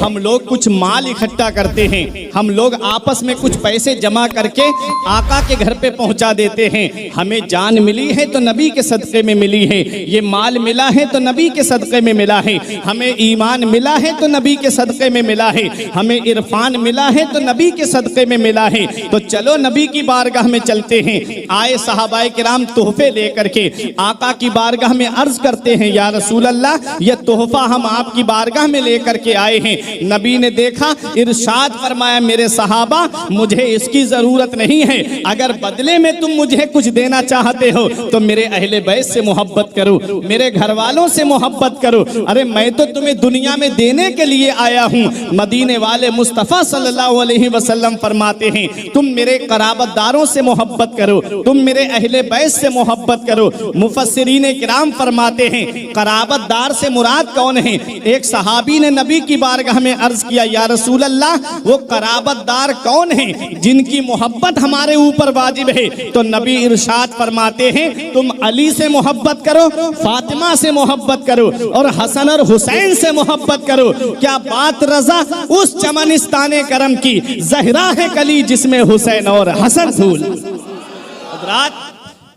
हम लोग कुछ माल इकट्ठा करते हैं, हम लोग आपस में कुछ पैसे जमा करके आका के घर पे पहुंचा देते हैं। हमें जान मिली है तो नबी के सदक़े में मिली है, ये माल मिला है तो नबी के सदक़े में मिला है, हमें ईमान मिला है तो नबी के सदक़े में मिला है, हमें इरफान मिला है तो नबी के सदक़े में मिला है। तो चलो नबी की बारगाह में चलते हैं। आए सहाबाए किराम तोहफे लेकर के आका की बारगाह में अर्ज करते हैं, या रसूल अल्लाह, यह तोहफा हम आपकी बारगाह में लेकर के आए हैं। नबी ने देखा, इरशाद फरमाया, मेरे सहाबा मुझे इसकी जरूरत नहीं है, अगर बदले में तुम मुझे कुछ देना चाहते हो तो मेरे अहले बैत से मोहब्बत करो, मेरे घर वालों से मोहब्बत करो। अरे मैं तो तुम्हें दुनिया में देने के लिए आया हूँ। मदीने वाले मुस्तफ़ा सल्लल्लाहु अलैहि वसल्लम फरमाते हैं, तुम मेरे कराबतदारों से मोहब्बत करो, तुम मेरे अहले बैत से मोहब्बत करो। मुफस्सिरीन किराम फरमाते हैं, कराबतदार से मुराद कौन है? एक सहाबी ने नबी की बारगाह में अर्ज किया, या रसूल अल्लाह, वो कराबतदार कौन है जिनकी मोहब्बत हमारे ऊपर वाजिब है? तो नबी इरशाद फरमाते हैं, तुम अली से मोहब्बत करो, फातिमा से मोहब्बत करो और हसन और हुसैन से मोहब्बत करो। क्या बात रजा उस चमनिस्ताने करम की, ज़हरा है कली जिसमें हुसैन और हसन फूल।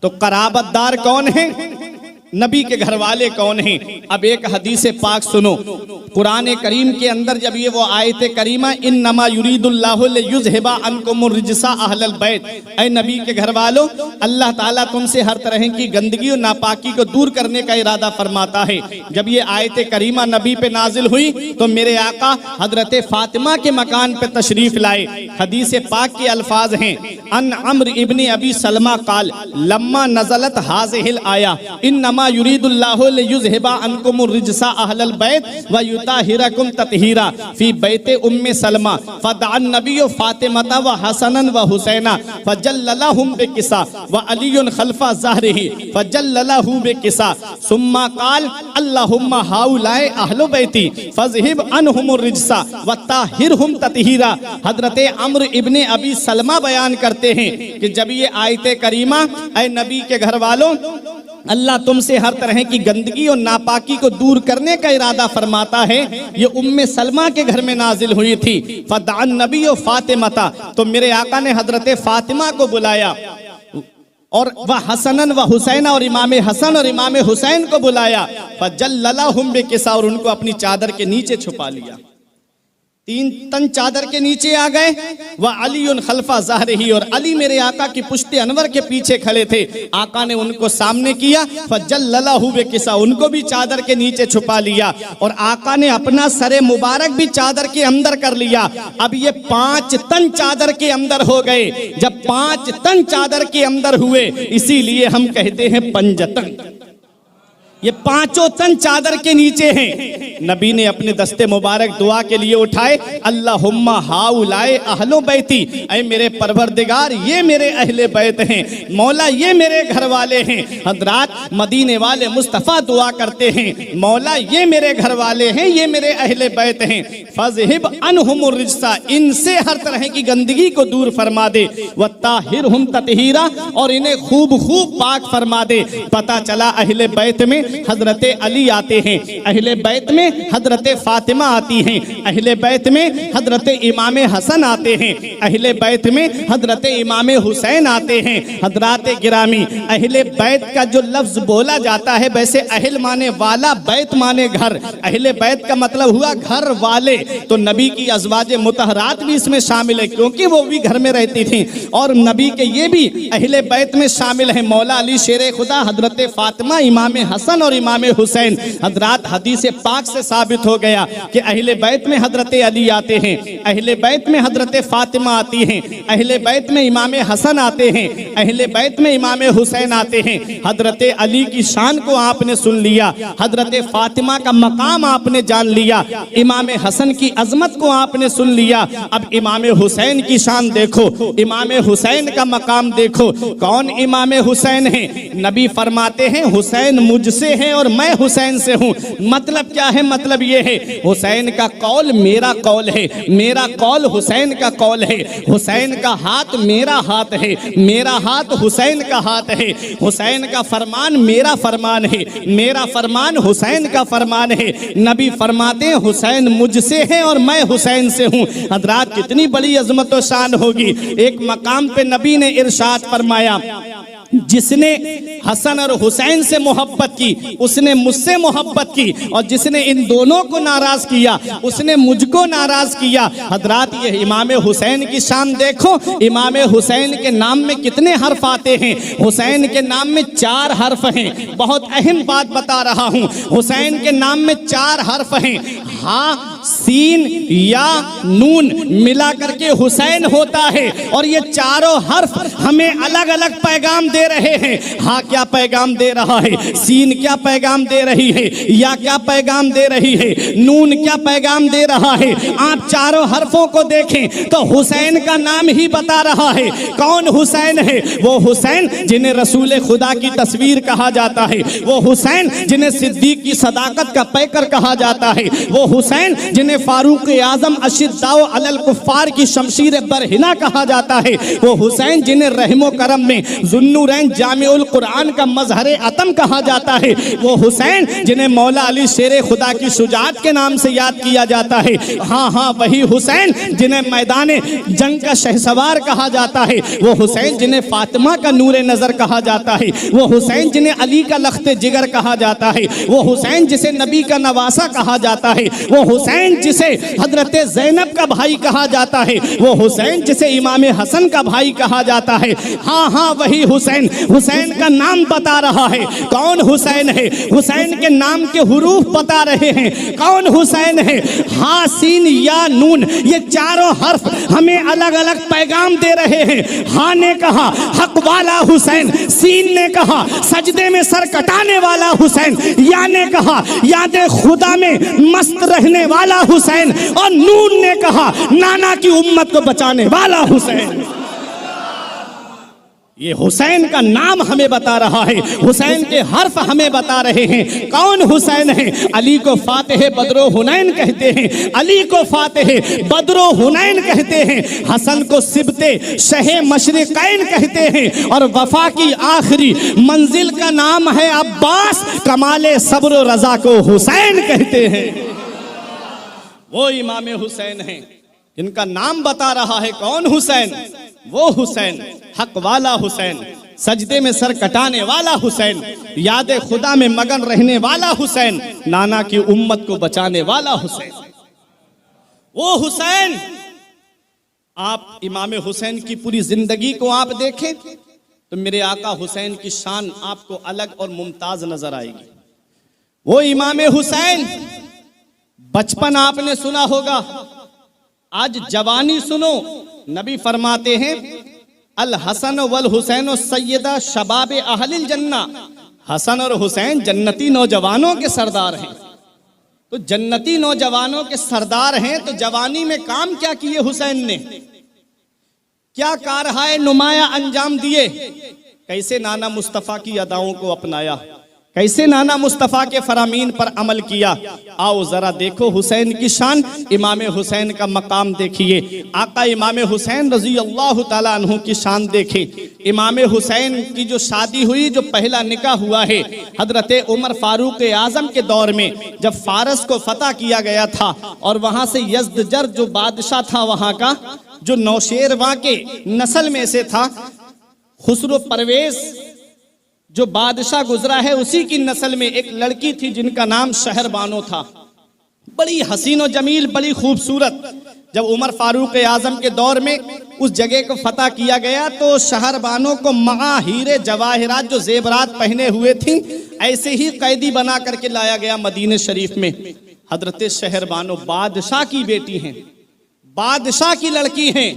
तो कराबतदार कौन है? नबी के घर वाले कौन हैं? अब एक हदीस पाक सुनो। कुरान करीम के अंदर जब ये वो आयत करीमा, इन्नमा युरीदुल्लाहु लियुज़हिबा अन्कुमुर रिज्सा अहलल बैत, ऐ नबी के घर वालों, अल्लाह ताला तुमसे हर तरह की गंदगी और नापाकी को दूर करने का इरादा फरमाता है। जब ये आयत करीमा नबी पे नाजिल हुई तो मेरे आका हजरत फातिमा के मकान पे तशरीफ लाए। हदीस पाक के अल्फाज हैं, अन अम्र इब्न अबी सलमा काल लम्मा नज़लत हाज़िहिल आया, इन्नमा युरीदुल्लाहु लियुज़हिबा अन्कुमुर रिज्सा अहलल बैत व युताहिरकुम तत्हीरा फी बैते उम्मे सलमा फदअन नबिय्यु फातिमता व हसनन व हुसैना फजल्ललहुम बिकिसा व अलीयुन खल्फा ज़हरिही फजल्ललहु बिकिसा सुम्मा क़ाल अल्लाहुम्मा हाउलाए अहलु बैती फज़हिब अनहुमुर रिज्सा व ताहिरहुम तत्हीरा। हज़रत अम्र इब्ने अबी सलमा बयान करते हैं कि जब ये आयत करीमा, ऐ नबी के घर वालों, अल्लाह तुमसे हर तरह की गंदगी और नापाकी को दूर करने का इरादा फरमाता है, ये उम्मे सलमा के घर में नाजिल हुई थी। फदअन नबी व फातिमता, तो मेरे आका ने हजरत फातिमा को बुलाया और वह हसनन व हुसैन, और इमाम हसन और इमाम हुसैन को बुलाया। फजल्ललहुम बिकिसा, और उनको अपनी चादर के नीचे छुपा लिया। 3 तन चादर के नीचे आ गए। वह अलीयुन खल्फा ज़हरिही, और अली मेरे आका की पुश्ते अनवर के पीछे खड़े थे। आका ने उनको सामने किया, फजल्ललहु बिकिसा, उनको भी चादर के नीचे छुपा लिया और आका ने अपना सरे मुबारक भी चादर के अंदर कर लिया। अब ये 5 तन चादर के अंदर हो गए। जब 5 तन चादर के अंदर हुए, इसीलिए हम कहते हैं पंजतन। ये 5 तन चादर के नीचे हैं। नबी ने अपने दस्ते मुबारक दुआ के लिए उठाए, अल्लाहुम्मा हाउलाए अहलो बैती, ऐ मेरे परवरदिगार, ये मेरे अहले बैत हैं, मौला ये मेरे घर वाले हैं। हजरात, मदीने वाले मुस्तफ़ा दुआ करते हैं, मौला ये मेरे घर वाले हैं, ये मेरे अहले बैत हैं। फज़हिब अनहुमुर रिज्सा, इनसे हर तरह की गंदगी को दूर फरमा दे। व ताहिरहुम तत्हीरा, और इन्हें खूब खूब पाक फरमा दे। पता चला अहले बैत में हजरत अली आते हैं, अहले बैत में हजरत फातिमा आती हैं, अहले बैत में हजरत इमाम हसन आते हैं, अहले बैत में हजरत इमाम हुसैन आते हैं। हजरात गिरामी, अहले बैत का जो लफ्ज बोला जाता है, वैसे अहल माने वाला, बैत माने घर। अहले बैत का मतलब हुआ घर वाले। तो नबी की अज़वाजे मुतहरात भी इसमें शामिल है, क्योंकि वो भी घर में रहती थी, और नबी के ये भी अहले बैत में शामिल है। मौला अली शेर खुदा, हजरत फातिमा, इमाम हसन और इमाम हुसैन। हजरात, हदीस पाक से साबित हो गया कि अहले बैत में हजरत अली आते हैं, अहले बैत में हजरत फातिमा आती हैं, अहले बैत में इमाम हसन आते हैं, अहले बैत में इमाम हुसैन आते हैं। हजरत अली की शान को आपने सुन लिया, हजरत फातिमा का मकाम आपने जान लिया, इमाम हसन की अजमत को आपने सुन लिया। अब इमाम हुसैन की शान देखो, इमाम हुसैन का मकाम देखो। कौन इमाम हुसैन है? नबी फरमाते हैं, हुसैन मुझसे मुझसे है और मैं हुसैन से हूँ। मतलब क्या है? मतलब ये है हुसैन का कौल मेरा कौल है, मेरा कौल हुसैन का कौल है, हुसैन का हाथ मेरा हाथ है, मेरा हाथ हुसैन का हाथ है, हुसैन का फरमान मेरा फरमान है, मेरा फरमान हुसैन का फरमान है। नबी फरमाते हैं हुसैन मुझसे है और मैं हुसैन से हूँ। हजरात कितनी बड़ी अजमत और शान होगी। एक मकाम पे नबी ने इरशाद फरमाया, जिसने हसन और हुसैन से मोहब्बत की उसने मुझसे मोहब्बत की, और जिसने इन दोनों को नाराज किया उसने मुझको नाराज किया। हजरात ये इमाम हुसैन की शान देखो। इमाम हुसैन के नाम में कितने हर्फ आते हैं? हुसैन के नाम में 4 हर्फ हैं। बहुत अहम बात बता रहा हूँ, हुसैन के नाम में 4 हर्फ हैं। हा, सीन, या, नून मिला करके हुसैन होता है। और ये चारों हर्फ हमें अलग अलग पैगाम दे रहे हैं। हाँ क्या पैगाम दे रहा है? सीन क्या पैगाम दे रही है? या क्या पैगाम दे रही है? नून क्या पैगाम दे रहा है? आप चारों हर्फों को देखें तो हुसैन का नाम ही बता रहा है। कौन हुसैन है? वो हुसैन जिन्हें रसूल खुदा की तस्वीर कहा जाता है, वो हुसैन जिन्हें सिद्दीक की सदाकत का पैकर कहा जाता है, वो हुसैन जिन्हें फारूक आजम अशिद्दाओ अलल कुफ्फार की शमशीर बरहिना कहा जाता है, वो हुसैन जिन्हें रहमो करम में जुन्नूरैन जामिउल कुरान का मजहर अतम कहा जाता है, वो हुसैन जिन्हें मौला अली शेर खुदा की शुजाअत के नाम से याद किया जाता है। हाँ हाँ वही हुसैन जिन्हें मैदान जंग का शहसवार कहा जाता है, वो हुसैन जिन्हें फातिमा का नूर नजर कहा जाता है, वो हुसैन जिन्हें अली का लख्ते जिगर कहा जाता है, वो हुसैन जिसे नबी का नवासा कहा जाता है, वो हुसैन जिसे हजरत ज़ैनब का भाई कहा जाता है, वो हुसैन जिसे इमाम हसन का भाई कहा जाता है। हाँ हाँ वही हुसैन, हुसैन का नाम बता रहा है। कौन हुसैन है? हुसैन के नाम के हुरूफ बता रहे हैं। कौन हुसैन है? हाँ, सीन, या, नून, ये चारों हर्फ हमें अलग अलग पैगाम दे रहे हैं। हाँ ने कहा हक वाला हुसैन, सीन ने कहा सजदे में सर कटाने वाला हुसैन, या ने कहा याद खुदा में मस्त रहने वाला हुसैन, और नून ने कहा नाना की उम्मत को बचाने वाला हुसैन। ये हुसैन का नाम हमें बता रहा है, हुसैन के हर्फ हमें बता रहे हैं। कौन हुसैन है? अली को फातिह बदरो हुनैन कहते हैं, अली को फातिह बदरो हुनैन कहते हैं, हसन को सिबते शहे मशरिकैन कहते हैं, और वफा की आखिरी मंजिल का नाम है अब्बास, कमाले सब्र रजा को हुसैन कहते हैं। वो इमाम हुसैन हैं जिनका नाम बता रहा है। कौन हुसैन? वो हुसैन, हक वाला हुसैन, सजदे में सर कटाने वाला हुसैन, याद खुदा में मगन रहने वाला हुसैन, नाना की उम्मत को बचाने वाला हुसैन। वो हुसैन, आप इमाम हुसैन की पूरी जिंदगी को आप देखें तो मेरे आका हुसैन की शान आपको अलग और मुमताज नजर आएगी। वो इमाम हुसैन, बचपन आपने सुना होगा, आज जवानी सुनो। नबी फरमाते हैं अल हसन वल हुसैन सैयदा शबाब अहलिल जन्ना, हसन और हुसैन जन्नती नौजवानों के सरदार हैं। तो जन्नती नौजवानों के सरदार हैं तो जवानी में काम क्या किए हुसैन ने? क्या कारहाय नुमाया अंजाम दिए? कैसे नाना मुस्तफ़ा की अदाओं को अपनाया, कैसे नाना मुस्तफ़ा के फरामीन पर अमल किया। आओ जरा देखो हुसैन की शान, इमाम हुसैन का मकाम देखिए। आका इमाम हुसैन रजी अल्लाह ताला अन्हु की शान देखे। इमाम हुसैन की जो शादी हुई, जो पहला निकाह हुआ है हजरत उमर फारूक आजम के दौर में, जब फारस को फतह किया गया था और वहां से यज़दजर जो बादशाह था वहां का, जो नौशेरवां के नस्ल में से था, खुसरो परवेज जो बादशाह गुजरा है उसी की नस्ल में एक लड़की थी जिनका नाम शहरबानो था। बड़ी हसीन और जमील, बड़ी खूबसूरत। जब उमर फारूक आजम के दौर में उस जगह को फतह किया गया तो शहरबानो को मआ हीरे जवाहिरात जो जेवरात पहने हुए थी ऐसे ही कैदी बना करके लाया गया मदीने शरीफ में। हजरत शहरबानो बादशाह की बेटी हैं, बादशाह की लड़की हैं।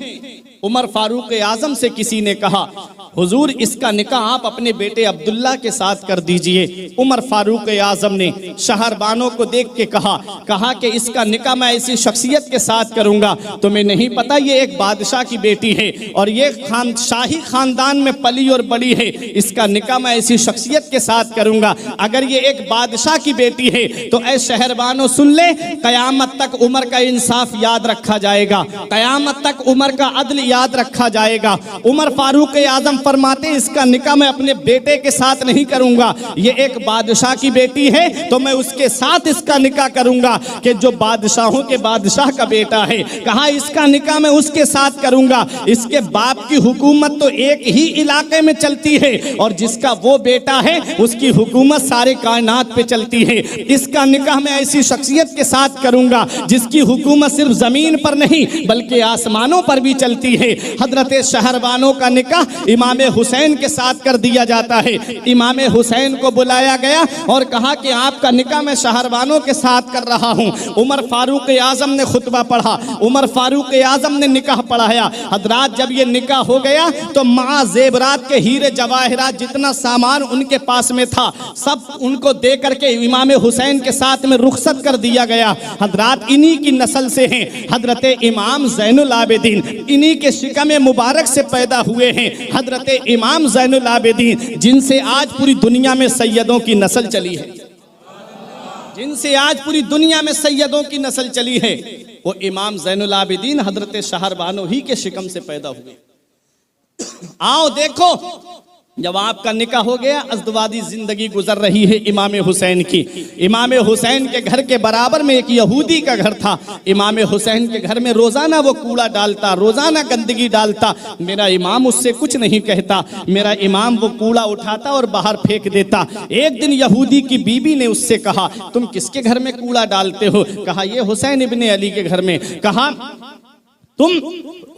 उमर फारूक आजम से किसी ने कहा हुजूर इसका निकाह आप अपने बेटे अब्दुल्ला के साथ कर दीजिए। उमर फारूक आजम ने शहरबानों को देख के कहा कि इसका निकाह मैं ऐसी शख्सियत के साथ करूंगा, तुम्हें नहीं पता ये एक बादशाह की बेटी है और ये शाही खानदान में पली और बड़ी है, इसका निकाह मैं ऐसी शख्सियत के साथ करूंगा। अगर ये एक बादशाह की बेटी है तो ऐ शहरबानों सुन ले, कयामत तक उमर का इंसाफ याद रखा जाएगा, कयामत तक उमर का अदल याद रखा जाएगा। उमर फारूक आजम फरमाते इसका निकाह मैं अपने बेटे के साथ नहीं करूंगा, ये एक बादशाह की बेटी है तो मैं उसके साथ इसका निकाह करूंगा कि जो बादशाहों के बादशाह का बेटा है। कहा इसका निकाह मैं उसके साथ करूंगा, इसके बाप की हुकूमत तो एक ही इलाके में चलती है और जिसका वो बेटा है उसकी हुकूमत सारे कायनात पे चलती है। इसका निकाह मैं ऐसी शख्सियत के साथ करूंगा जिसकी हुकूमत सिर्फ जमीन पर नहीं बल्कि आसमानों पर भी चलती है। हजरत शहरबानों का निकाह इमाम हुसैन के साथ कर दिया जाता है। इमाम हुसैन को बुलाया गया और कहा कि आपका निकाह मैं शहरबानों के साथ कर रहा हूं। उमर फारूक आजम ने खुतबा पढ़ा, उमर फारूक आजम ने निकाह पढ़ाया। हजरात जब ये निकाह हो गया तो मां जेबरात के हीरे जवाहरात जितना सामान उनके पास में था सब उनको दे करके इमाम हुसैन के साथ में रुखसत कर दिया गया। हजरात इन्हीं की नस्ल से हैं हजरत इमाम ज़ैनुल आबिदीन, इन्हीं के शिकम मुबारक से पैदा हुए हैं हजरत इमाम ज़ैनुल आबिदीन, जिनसे आज पूरी दुनिया में सैयदों की नस्ल चली है, जिनसे आज पूरी दुनिया में सैयदों की नस्ल चली है। वो इमाम ज़ैनुल आबिदीन हजरत शहरबानो ही के शिकम से पैदा हुए। आओ देखो, जब आपका निकाह हो गया अज़दवादी जिंदगी गुजर रही है इमाम हुसैन की। इमाम हुसैन के घर के बराबर में एक यहूदी का घर था। इमाम हुसैन के घर में रोजाना वो कूड़ा डालता, रोजाना गंदगी डालता। मेरा इमाम उससे कुछ नहीं कहता, मेरा इमाम वो कूड़ा उठाता और बाहर फेंक देता। एक दिन यहूदी की बीबी ने उससे कहा तुम किसके घर में कूड़ा डालते हो? कहा ये हुसैन इब्ने अली के घर में। कहा तुम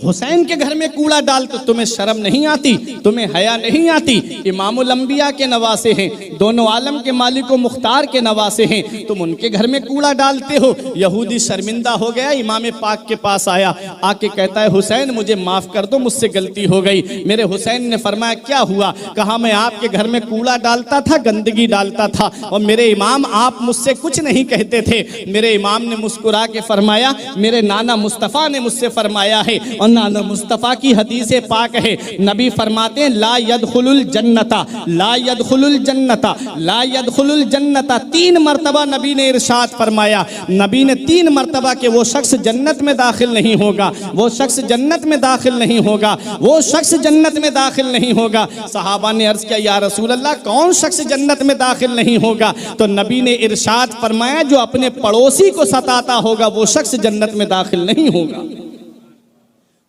हुसैन के घर में कूड़ा डालते, तुम्हें शर्म नहीं आती, तुम्हें हया नहीं आती? इमामुल अंबिया के नवासे हैं, दोनों आलम के मालिक व मुख्तार के नवासे हैं, तुम उनके घर में कूड़ा डालते हो। यहूदी शर्मिंदा हो गया, इमाम पाक के पास आया, आके कहता है हुसैन मुझे माफ कर दो, मुझसे गलती हो गई। मेरे हुसैन ने फरमाया क्या हुआ? कहा मैं आपके घर में कूड़ा डालता था, गंदगी डालता था और मेरे इमाम आप मुझसे कुछ नहीं कहते थे। मेरे इमाम ने मुस्कुरा के फरमाया मेरे नाना मुस्तफ़ा ने मुझसे फरमाया है और नाना मुस्तफ़ा की हदीस पाक है, नबी फरमाते हैं ला यदखुलुल जन्नता, ला यदखुलुल जन्नता, ला यदखुलुल जन्नता। 3 मरतबा नबी ने इरशाद फरमाया, नबी ने 3 मरतबा के वो शख्स जन्नत में दाखिल नहीं होगा, वो शख्स जन्नत में दाखिल नहीं होगा, वो शख्स जन्नत में दाखिल नहीं होगा। सहाबा ने अर्ज किया या रसूल अल्लाह कौन शख्स जन्नत में दाखिल नहीं होगा? तो नबी ने इरशाद फरमाया जो अपने पड़ोसी को सताता होगा वो शख्स जन्नत में दाखिल नहीं होगा।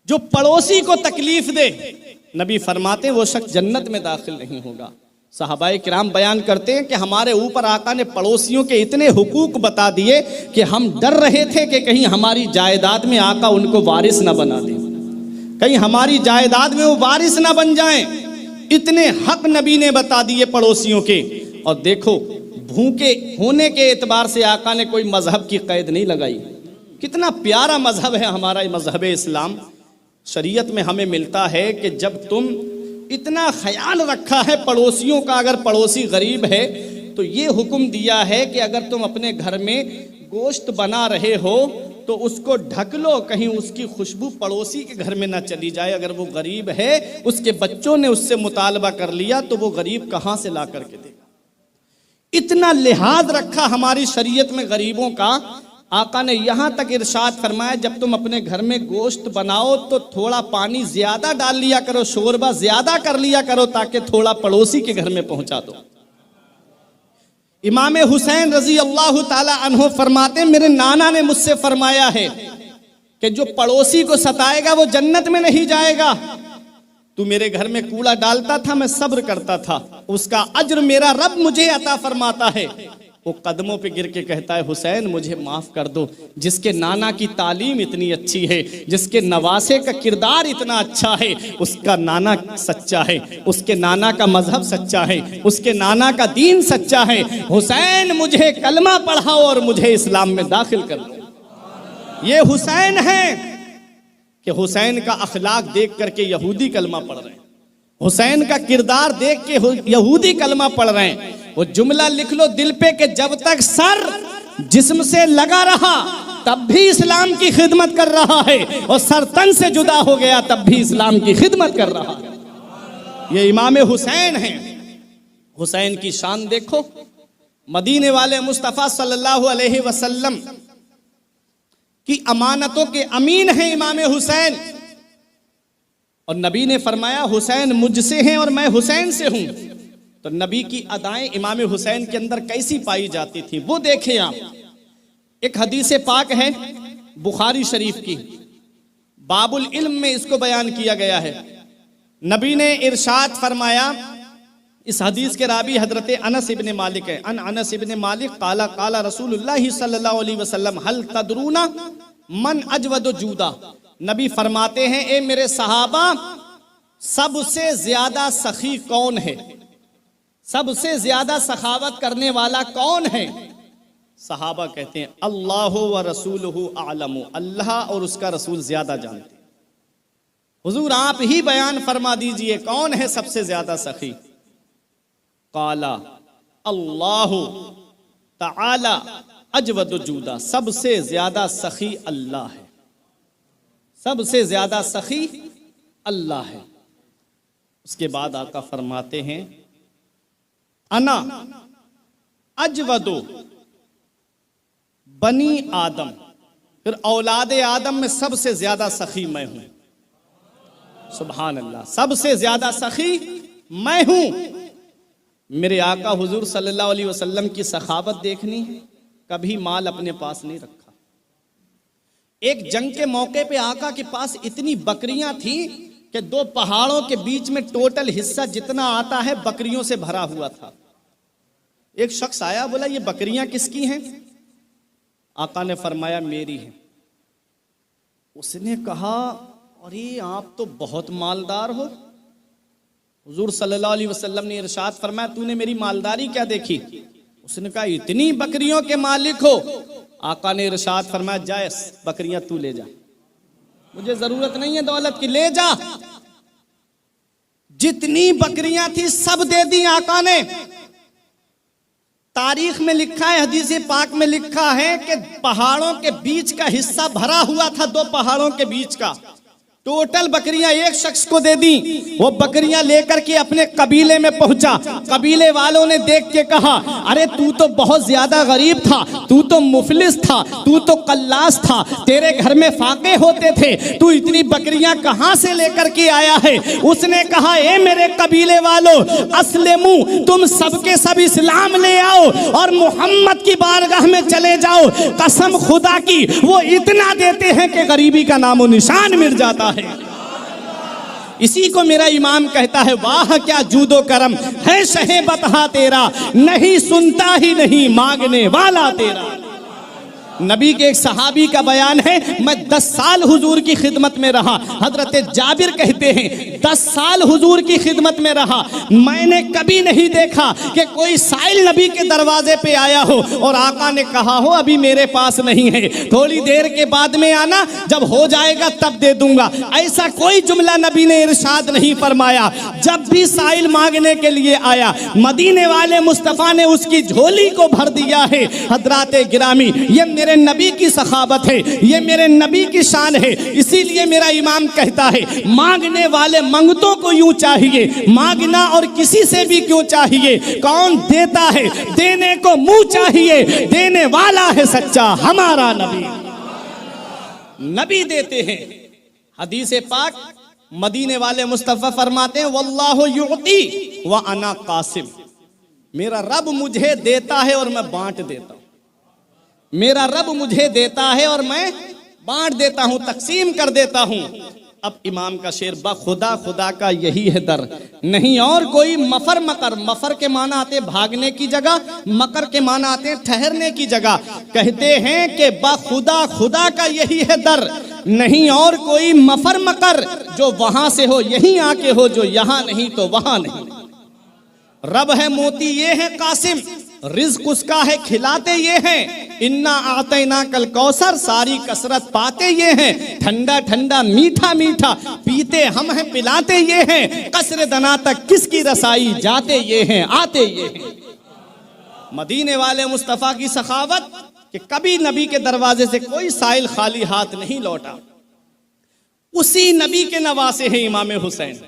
जो पड़ोसी को तकलीफ दे, नबी फरमाते हैं वो शख्स जन्नत में दाखिल नहीं होगा। सहाबाए किराम बयान करते हैं कि हमारे ऊपर आका ने पड़ोसियों के इतने हुकूक बता दिए कि हम डर रहे थे कि कहीं हमारी जायदाद में आका उनको वारिस ना बना दे, कहीं हमारी जायदाद में वो वारिस ना बन जाएं। इतने हक नबी ने बता दिए पड़ोसियों के। और देखो भूखे होने के एतबार से आका ने कोई मजहब की कैद नहीं लगाई। कितना प्यारा मजहब है हमारा मजहब इस्लाम। शरीयत में हमें मिलता है कि जब तुम इतना ख्याल रखा है पड़ोसियों का, अगर पड़ोसी गरीब है तो ये हुक्म दिया है कि अगर तुम अपने घर में गोश्त बना रहे हो तो उसको ढक लो, कहीं उसकी खुशबू पड़ोसी के घर में ना चली जाए। अगर वो गरीब है, उसके बच्चों ने उससे मुतालबा कर लिया तो वो गरीब कहाँ से ला करके देगा? इतना लिहाज रखा हमारी शरीयत में गरीबों का। आका ने यहाँ तक इरशाद फरमाया जब तुम अपने घर में गोश्त बनाओ तो थोड़ा पानी ज्यादा डाल लिया करो, शोरबा ज्यादा कर लिया करो ताकि थोड़ा पड़ोसी के घर में पहुंचा दो। इमाम हुसैन रजी अल्लाह ताला अन्हो फरमाते मेरे नाना ने मुझसे फरमाया है कि जो पड़ोसी को सताएगा वो जन्नत में नहीं जाएगा। तू मेरे घर में कूड़ा डालता था, मैं सब्र करता था, उसका अज्र मेरा रब मुझे अता फरमाता है। वो कदमों पे गिर के कहता है हुसैन मुझे माफ कर दो। जिसके नाना की तालीम इतनी अच्छी है, जिसके नवासे का किरदार इतना अच्छा है, उसका नाना सच्चा है, उसके नाना का मजहब सच्चा है, उसके नाना का दीन सच्चा है। हुसैन मुझे कलमा पढ़ाओ और मुझे इस्लाम में दाखिल कर लो। ये हुसैन है कि हुसैन का अखलाक देख करके यहूदी कलमा पढ़ रहे हैं, हुसैन का किरदार देख के यहूदी कलमा पढ़ रहे हैं। वो जुमला लिख लो दिल पे कि जब तक सर जिस्म से लगा रहा तब भी इस्लाम की खिदमत कर रहा है, और सर तन से जुदा हो गया तब भी इस्लाम की खिदमत कर रहा है। ये इमाम हुसैन हैं। हुसैन की शान देखो। मदीने वाले मुस्तफ़ा सल्लल्लाहु अलैहि वसल्लम की अमानतों के अमीन हैं इमाम हुसैन। और नबी ने फरमाया हुसैन मुझसे हैं और मैं हुसैन से हूं। तो नबी की अदाएं इमाम हुसैन के अंदर कैसी पाई जाती थी वो देखें आप। एक हदीस पाक है बुखारी शरीफ की, बाबुल इल्म में इसको बयान किया गया है। नबी ने इरशाद फरमाया, इस हदीस के रावी हजरत अनस इब्न मालिक है। अनस इब्न मालिक काला काला रसूलुल्लाह सल्लल्लाहु अलैहि वसल्लम हल तदरूना मन अजवद जूदा। नबी फरमाते हैं ए मेरे सहाबा, सबसे ज्यादा सखी कौन है, सबसे ज्यादा सखावत करने वाला कौन है? सहाबा कहते हैं अल्लाह व रसूलुहु आलमु, अल्लाह और उसका रसूल ज्यादा जानते। हुजूर आप ही बयान फरमा दीजिए कौन है सबसे ज्यादा सखी? काला अल्लाह ताला अजवद जूदा, सबसे ज्यादा सखी अल्लाह है, सबसे ज्यादा सखी अल्लाह है। उसके बाद आका फरमाते हैं अना अजवदो बनी आदम, फिर औलाद आदम में सबसे ज्यादा सखी मैं हूं। सुभान अल्लाह, सबसे ज्यादा सखी मैं हूं। मेरे आका हुजूर सल्लल्लाहु अलैहि वसल्लम की सखावत देखनी है, कभी माल अपने पास नहीं रखा। एक जंग के मौके पे आका के पास इतनी बकरियां थी कि 2 पहाड़ों के बीच में टोटल हिस्सा जितना आता है बकरियों से भरा हुआ था। एक शख्स आया, बोला ये बकरियां किसकी हैं? आका ने फरमाया मेरी है। उसने कहा अरे आप तो बहुत मालदार हो। हुजूर सल्लल्लाहु अलैहि वसल्लम ने इरशाद फरमाया तूने मेरी मालदारी क्या देखी? उसने कहा इतनी बकरियों के मालिक हो। आका ने इरशाद फरमाया जा बकरियां तू ले जा, मुझे जरूरत नहीं है दौलत की, ले जा। जितनी बकरियां थी सब दे दी आका ने। तारीख में लिखा है, हदीस पाक में लिखा है कि पहाड़ों के बीच का हिस्सा भरा हुआ था, 2 पहाड़ों के बीच का। टोटल बकरियां एक शख्स को दे दी। वो बकरियां लेकर के अपने कबीले में पहुंचा। कबीले वालों ने देख के कहा अरे तू तो बहुत ज्यादा गरीब था, तू तो मुफलिस था, तू तो कल्लास था, तेरे घर में फाके होते थे, तू इतनी बकरियां कहां से लेकर के आया है? उसने कहा ए मेरे कबीले वालों, अस्लिमू, तुम सबके सब इस्लाम ले आओ और मोहम्मद की बारगाह में चले जाओ। कसम खुदा की वो इतना देते हैं कि गरीबी का नामो निशान मिट जाता है। इसी को मेरा इमाम कहता है वाह क्या जूदो करम है शहे बतहा तेरा, नहीं सुनता ही नहीं मांगने वाला तेरा। नबी के एक सहाबी का बयान है मैं 10 साल हुजूर की खिदमत में रहा। हजरत जाबिर कहते हैं 10 साल हुजूर की खिदमत में रहा, मैंने कभी नहीं देखा कि कोई साइल नबी के दरवाजे पे आया हो और आका ने कहा हो अभी मेरे पास नहीं है, थोड़ी देर के बाद में आना, जब हो जाएगा तब दे दूंगा। ऐसा कोई जुमला नबी ने इरशाद नहीं फरमाया। जब भी साइल मांगने के लिए आया, मदीने वाले मुस्तफ़ा ने उसकी झोली को भर दिया है। हजराते गिरामी, ये मेरे नबी की सखावत है, ये मेरे नबी की शान है। इसीलिए मेरा इमाम कहता है मांगने वाले मंगतों को यूं चाहिए, मांगना और किसी से भी क्यों चाहिए? कौन देता है? देने को मुंह चाहिए, देने वाला है सच्चा हमारा नबी। नबी देते हैं। हदीस पाक मदीने वाले मुस्तफा फरमाते हैं वल्लाहु युती व अना कासिम, मेरा रब मुझे देता है और मैं बांट देता हूं। मेरा रब मुझे देता है और मैं बांट देता हूं, तकसीम कर देता हूं। अब इमाम का शेर खुदा खुदा का यही है दर, नहीं और कोई मफर मकर। मफर के माना आते भागने की जगह, मकर के माना आते ठहरने की जगह। कहते हैं कि खुदा खुदा का यही है दर, नहीं और कोई मफर मकर। जो वहां से हो यहीं आके हो, जो यहां नहीं तो वहां नहीं। रब है मोती ये है कासिम, रिज्क उसका है, खिलाते ये हैं। इन्ना आतैना कल कौसर, सारी कसरत पाते ये हैं। ठंडा ठंडा मीठा मीठा पीते हम हैं, पिलाते ये हैं। कसर दना तक किसकी रसाई, जाते ये हैं, आते ये हैं। मदीने वाले मुस्तफ़ा की सखावत कि कभी नबी के दरवाजे से कोई साइल खाली हाथ नहीं लौटा। उसी नबी के नवासे हैं इमाम हुसैन,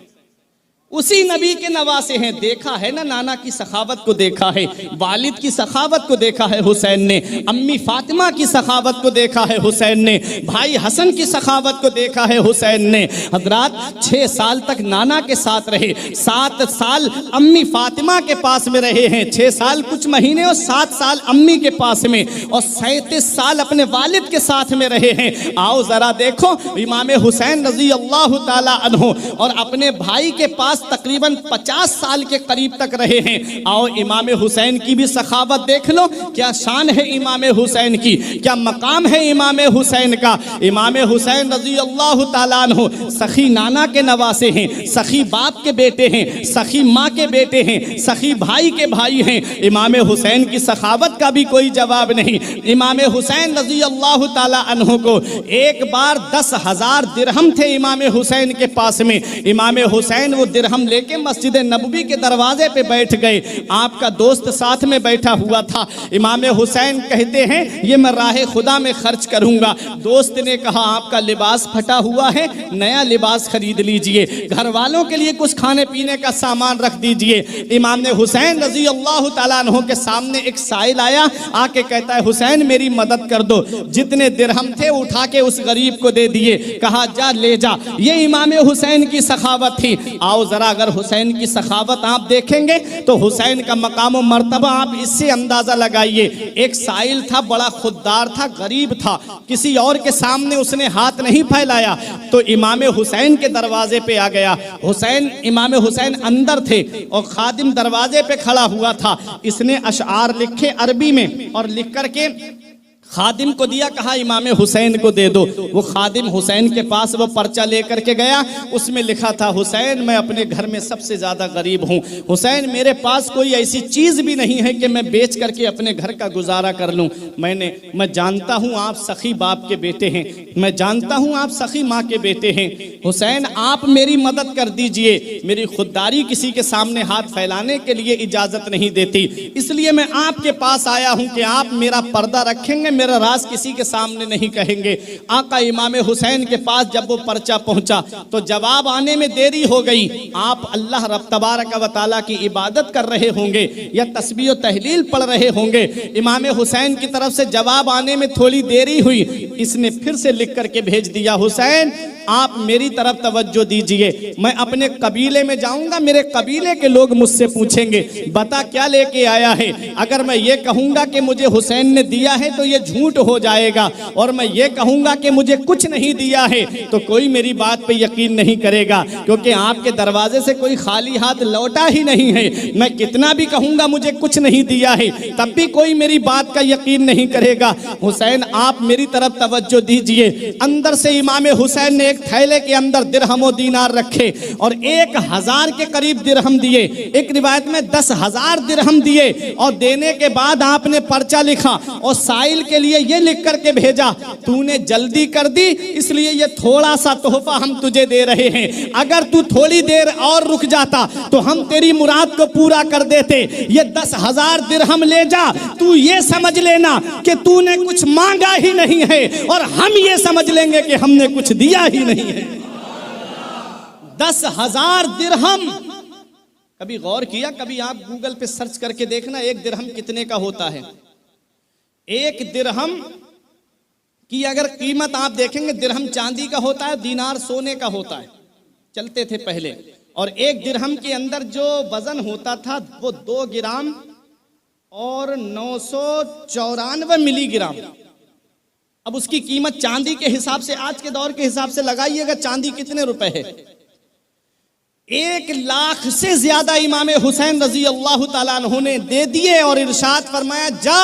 उसी नबी के नवासे हैं। देखा है ना, नाना की सखावत को देखा है, वालिद की सखावत को देखा है हुसैन ने, अम्मी फातिमा की सखावत को देखा है हुसैन ने, भाई हसन की सखावत को देखा है हुसैन ने। हजरात 6 साल तक नाना के साथ रहे, 7 साल अम्मी फातिमा के पास में रहे हैं, 6 साल कुछ महीने और 7 साल अम्मी के पास में, और 37 साल अपने वालिद के साथ में रहे हैं। आओ जरा देखो इमाम हुसैन रजी अल्लाह ताला अन्हु और अपने भाई के पास तकरीबन 50 साल के करीब तक रहे हैं। आओ इमाम हुसैन की भी सखावत देख लो, क्या शान है इमाम हुसैन की, क्या मकाम है इमाम हुसैन का। इमाम हुसैन रजी अल्लाह ताला अन्हु सखी नाना के नवासे हैं, सखी बाप के बेटे हैं, सखी माँ के बेटे हैं, सखी भाई के भाई हैं। इमाम हुसैन की सखावत का भी कोई जवाब नहीं। इमाम हुसैन रजी अल्लाह ताला अन्हु को एक बार 10,000 दिरहम थे इमाम हुसैन के पास में। इमाम हुसैन वो दिरहम लेके मस्जिद नबवी के दरवाजे पे बैठ गए। आपका दोस्त साथ में बैठा हुआ था। इमाम हुसैन कहते हैं ये मैं राह खुदा में खर्च करूंगा। दोस्त ने कहा आपका लिबास फटा हुआ है, नया लिबास खरीद लीजिए, घर वालों के लिए कुछ खाने पीने का सामान रख दीजिए। इमाम हुसैन रजी अल्लाह ताला अन्हु के सामने एक साइल आया, आके कहता है हुसैन मेरी मदद कर दो। जितने दिरहम थे उठा के उस गरीब को दे दिए, कहा जा ले जा। ये इमाम हुसैन की सखावत थी। आओ जरा अगर हुसैन की सखावत आप देखेंगे तो हुसैन का मकाम और मर्तबा आप इससे अंदाजा लगाइए। एक साइल था, बड़ा खुददार था, गरीब था, किसी और के सामने उसने हाथ नहीं फैलाया, तो इमाम हुसैन के दरवाजे पे आ गया। इमाम हुसैन अंदर थे और खादिम दरवाजे पे खड़ा हुआ था। इसने अशआर लिखे अरबी में और लिख करके खादिम को दिया, कहा इमाम हुसैन को दे दो। वो खादिम हुसैन के पास वो पर्चा लेकर के गया, उसमें लिखा था हुसैन मैं अपने घर में सबसे ज़्यादा गरीब हूँ, हुसैन मेरे पास कोई ऐसी चीज़ भी नहीं है कि मैं बेच करके अपने घर का गुजारा कर लूँ। मैं जानता हूँ आप सखी बाप के बेटे हैं, मैं जानता हूँ आप सखी माँ के बेटे हैं, हुसैन आप मेरी मदद कर दीजिए। मेरी खुददारी किसी के सामने हाथ फैलाने के लिए इजाज़त नहीं देती, इसलिए मैं आपके पास आया हूँ कि आप मेरा पर्दा रखेंगे, मेरा राज किसी के सामने नहीं कहेंगे। आका इमाम हुसैन के पास जब वो पर्चा पहुंचा तो जवाब आने में देरी हो गई। आप अल्लाह रब तबारक व तआला की इबादत कर रहे होंगे या तस्बीह व तहलील पढ़ रहे होंगे। इमाम हुसैन की तरफ से जवाब आने में थोड़ी देरी हुई। इसने फिर से लिख करके भेज दिया हुसैन आप मेरी तरफ तवज्जो दीजिए, मैं अपने कबीले में जाऊंगा, मेरे कबीले के लोग मुझसे पूछेंगे बता क्या लेके आया है। अगर मैं ये कहूंगा कि मुझे हुसैन ने दिया है तो ये झूठ हो जाएगा, और मैं ये कहूंगा कि मुझे कुछ नहीं दिया है तो कोई मेरी बात पे यकीन नहीं करेगा, क्योंकि आपके दरवाजे से कोई खाली हाथ लौटा ही नहीं है। मैं कितना भी कहूंगा मुझे कुछ नहीं दिया है तब भी कोई मेरी बात का यकीन नहीं करेगा। हुसैन आप मेरी तरफ तवज्जो दीजिए। अंदर से इमाम हुसैन ने एक थैले के अंदर दिरहम और दीनार रखे और 1000 के करीब दिरहम दिए, एक रिवायत में 10,000 दिरहम दिए, और देने के बाद आपने पर्चा लिखा और साइल के लिए ये लिख करके भेजा तूने जल्दी कर दी इसलिए ये थोड़ा सा तोहफा हम तुझे दे रहे हैं, अगर तू थोड़ी देर और रुक जाता तो हम तेरी मुराद को पूरा कर देते। ये 10,000 दिरहम ले जा, तू ये समझ लेना कि तूने कुछ मांगा ही नहीं है और हम ये समझ लेंगे कि हमने कुछ दिया ही नहीं है। 10,000 दिरहम। कभी गौर किया, कभी आप गूगल पे सर्च करके देखना एक दिरहम कितने का होता है। एक दिरहम की अगर कीमत आप देखेंगे, दिरहम चांदी का होता है, दीनार सोने का होता है, चलते थे पहले, और एक दिरहम के अंदर जो वजन होता था वो 2 ग्राम और 994 मिलीग्राम। अब उसकी कीमत चांदी के हिसाब से, आज के दौर के हिसाब से लगाइएगा चांदी कितने रुपए है। 1 लाख से ज्यादा इमाम हुसैन रजी अल्लाह ताला अन्हु ने दे दिए और इरशाद फरमाया जा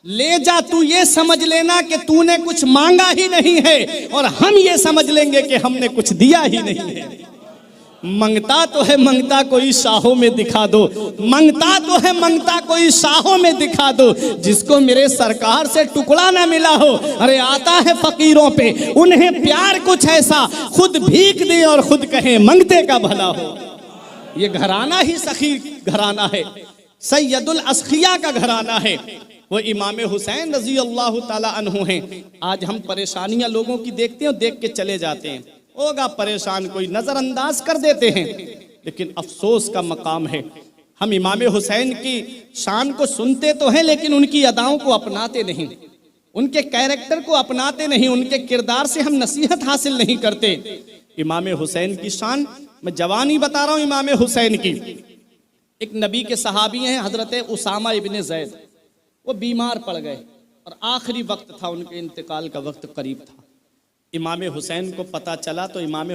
ले जा, तू ये समझ लेना कि तूने कुछ मांगा ही नहीं है और हम ये समझ लेंगे कि हमने कुछ दिया ही नहीं है। मंगता तो है मंगता कोई शाहों में दिखा दो, मंगता तो है मंगता कोई शाहों में दिखा दो, जिसको मेरे सरकार से टुकड़ा ना मिला हो। अरे आता है फकीरों पे उन्हें प्यार कुछ ऐसा, खुद भीख दे और खुद कहे मंगते का भला हो। ये घराना ही सखी घराना है, सैयदुल अस्खिया का घराना है, वो इमाम हुसैन रजी अल्लाह ताला अन्हु हैं। आज हम परेशानियां लोगों की देखते हैं, देख के चले जाते हैं, होगा परेशान, कोई नजरअंदाज कर देते हैं, लेकिन अफसोस का मकाम है हम इमाम हुसैन की शान को सुनते तो हैं लेकिन उनकी अदाओं को अपनाते नहीं, उनके कैरेक्टर को अपनाते नहीं, उनके किरदार से हम नसीहत हासिल नहीं करते। इमाम हुसैन की शान, मैं जवानी बता रहा हूँ इमाम हुसैन की। एक नबी के सहाबी हैं हजरत उसामा इब्ने ज़ैद, वो बीमार पड़ गए और आखिरी वक्त था, उनके इंतकाल का वक्त करीब था। इमाम हुसैन को पता चला तो इमाम